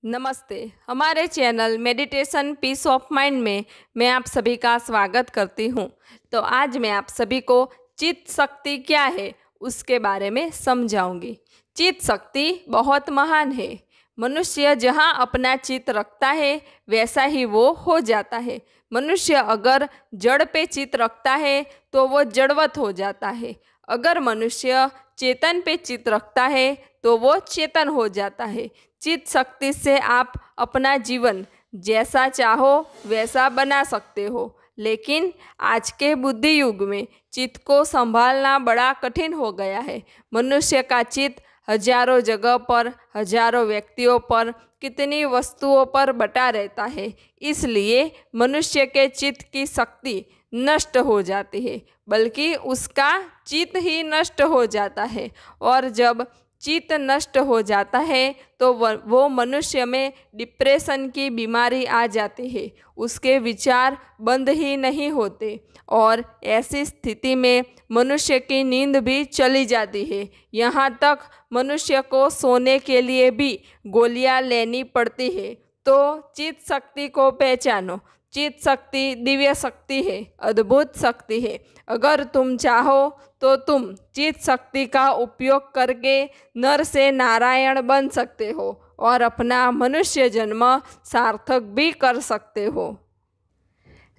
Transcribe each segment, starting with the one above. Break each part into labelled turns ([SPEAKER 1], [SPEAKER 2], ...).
[SPEAKER 1] नमस्ते। हमारे channel meditation peace of mind में मैं आप सभी का स्वागत करती हूँ। तो आज मैं आप सभी को चित्त शक्ति क्या है उसके बारे में समझाऊंगी। चित्त शक्ति बहुत महान है। मनुष्य जहाँ अपना चित्त रखता है वैसा ही वो हो जाता है। मनुष्य अगर जड़ पे चित्त रखता है तो वो जड़वत हो जाता है। अगर मनुष्य चेतन पे चित्त रखता है तो वो चेतन हो जाता है। चित्त शक्ति से आप अपना जीवन जैसा चाहो वैसा बना सकते हो, लेकिन आज के बुद्धि युग में चित्त को संभालना बड़ा कठिन हो गया है। मनुष्य का चित्त हजारों जगह पर, हजारों व्यक्तियों पर, कितनी वस्तुओं पर बटा रहता है। इसलिए मनुष्य के चित्त की शक्ति नष्ट हो जाती है, बल्कि उसका चित्त ही नष्ट हो जाता है। और जब चित्त नष्ट हो जाता है तो वो मनुष्य में डिप्रेशन की बीमारी आ जाती है। उसके विचार बंद ही नहीं होते और ऐसी स्थिति में मनुष्य की नींद भी चली जाती है। यहाँ तक मनुष्य को सोने के लिए भी गोलियां लेनी पड़ती है। तो चित्त शक्ति को पहचानो। चित्त शक्ति दिव्य शक्ति है, अद्भुत शक्ति है। अगर तुम चाहो तो तुम चित्त शक्ति का उपयोग करके नर से नारायण बन सकते हो और अपना मनुष्य जन्म सार्थक भी कर सकते हो।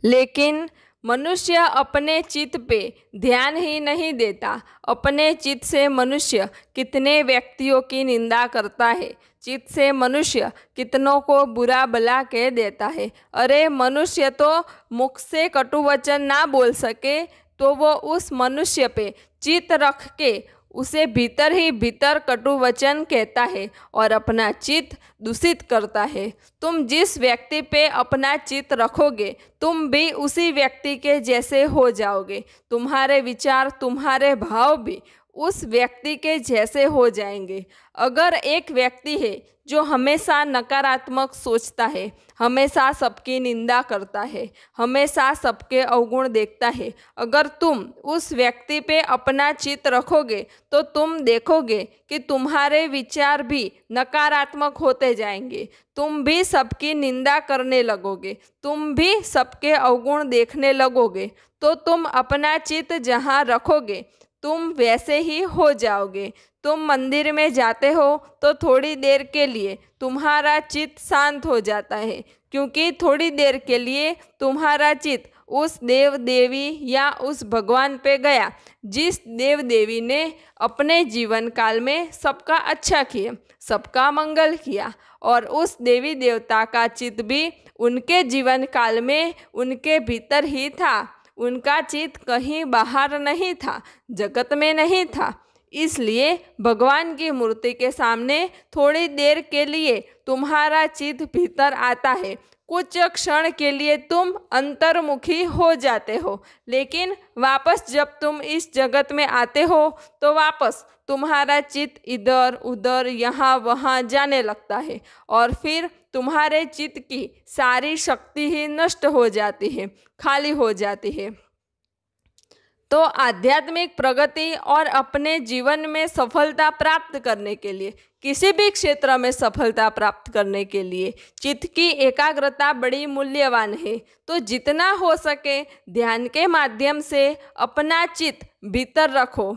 [SPEAKER 1] लेकिन मनुष्य अपने चित्त पे ध्यान ही नहीं देता। अपने चित्त से मनुष्य कितने व्यक्तियों की निंदा करता है। चित्त से मनुष्य कितनों को बुरा भला कह देता है। अरे मनुष्य तो मुख से कटु वचन ना बोल सके तो वो उस मनुष्य पे चित्त रख के उसे भीतर ही भीतर कटु वचन कहता है और अपना चित्त दूषित करता है। तुम जिस व्यक्ति पे अपना चित्त रखोगे तुम भी उसी व्यक्ति के जैसे हो जाओगे। तुम्हारे विचार, तुम्हारे भाव भी उस व्यक्ति के जैसे हो जाएंगे। अगर एक व्यक्ति है जो हमेशा नकारात्मक सोचता है, हमेशा सबकी निंदा करता है, हमेशा सबके अवगुण देखता है, अगर तुम उस व्यक्ति पे अपना चित्त रखोगे तो तुम देखोगे कि तुम्हारे विचार भी नकारात्मक होते जाएंगे। तुम भी सबकी निंदा करने लगोगे, तुम भी सबके अवगुण देखने लगोगे। तो तुम अपना चित्त जहाँ रखोगे तुम वैसे ही हो जाओगे। तुम मंदिर में जाते हो तो थोड़ी देर के लिए तुम्हारा चित्त शांत हो जाता है, क्योंकि थोड़ी देर के लिए तुम्हारा चित्त उस देव देवी या उस भगवान पे गया जिस देव देवी ने अपने जीवन काल में सबका अच्छा किया, सबका मंगल किया। और उस देवी देवता का चित्त भी उनके जीवन काल में उनके भीतर ही था। उनका चित्त कहीं बाहर नहीं था, जगत में नहीं था। इसलिए भगवान की मूर्ति के सामने थोड़ी देर के लिए तुम्हारा चित्त भीतर आता है। कुछ क्षण के लिए तुम अंतर्मुखी हो जाते हो, लेकिन वापस जब तुम इस जगत में आते हो तो वापस तुम्हारा चित्त इधर उधर यहाँ वहाँ जाने लगता है और फिर तुम्हारे चित्त की सारी शक्ति ही नष्ट हो जाती है, खाली हो जाती है। तो आध्यात्मिक प्रगति और अपने जीवन में सफलता प्राप्त करने के लिए, किसी भी क्षेत्र में सफलता प्राप्त करने के लिए चित्त की एकाग्रता बड़ी मूल्यवान है। तो जितना हो सके ध्यान के माध्यम से अपना चित्त भीतर रखो,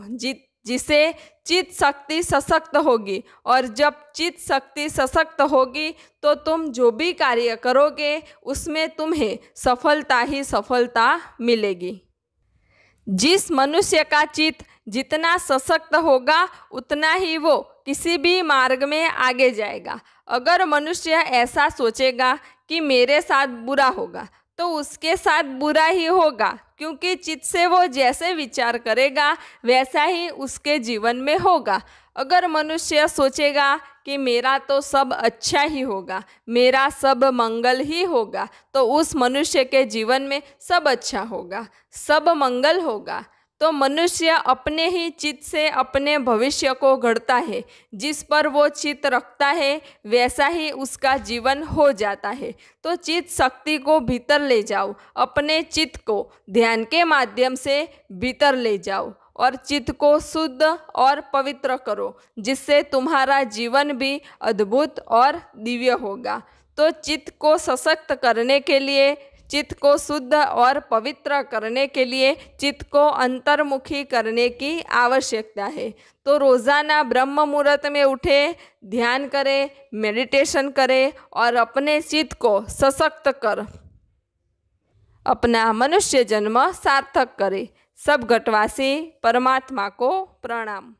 [SPEAKER 1] जिसे चित्त शक्ति सशक्त होगी। और जब चित्त शक्ति सशक्त होगी तो तुम जो भी कार्य करोगे उसमें तुम्हें सफलता ही सफलता मिलेगी। जिस मनुष्य का चित्त जितना सशक्त होगा उतना ही वो किसी भी मार्ग में आगे जाएगा। अगर मनुष्य ऐसा सोचेगा कि मेरे साथ बुरा होगा तो उसके साथ बुरा ही होगा, क्योंकि चित्त से वो जैसे विचार करेगा वैसा ही उसके जीवन में होगा। अगर मनुष्य सोचेगा कि मेरा तो सब अच्छा ही होगा, मेरा सब मंगल ही होगा, तो उस मनुष्य के जीवन में सब अच्छा होगा, सब मंगल होगा। तो मनुष्य अपने ही चित्त से अपने भविष्य को गढ़ता है। जिस पर वो चित्त रखता है वैसा ही उसका जीवन हो जाता है। तो चित्त शक्ति को भीतर ले जाओ, अपने चित्त को ध्यान के माध्यम से भीतर ले जाओ और चित्त को शुद्ध और पवित्र करो, जिससे तुम्हारा जीवन भी अद्भुत और दिव्य होगा। तो चित्त को सशक्त करने के लिए, चित्त को शुद्ध और पवित्र करने के लिए चित्त को अंतर्मुखी करने की आवश्यकता है। तो रोज़ाना ब्रह्म मुहूर्त में उठे, ध्यान करें, मेडिटेशन करें और अपने चित्त को सशक्त कर अपना मनुष्य जन्म सार्थक करें। सब घटवासी परमात्मा को प्रणाम।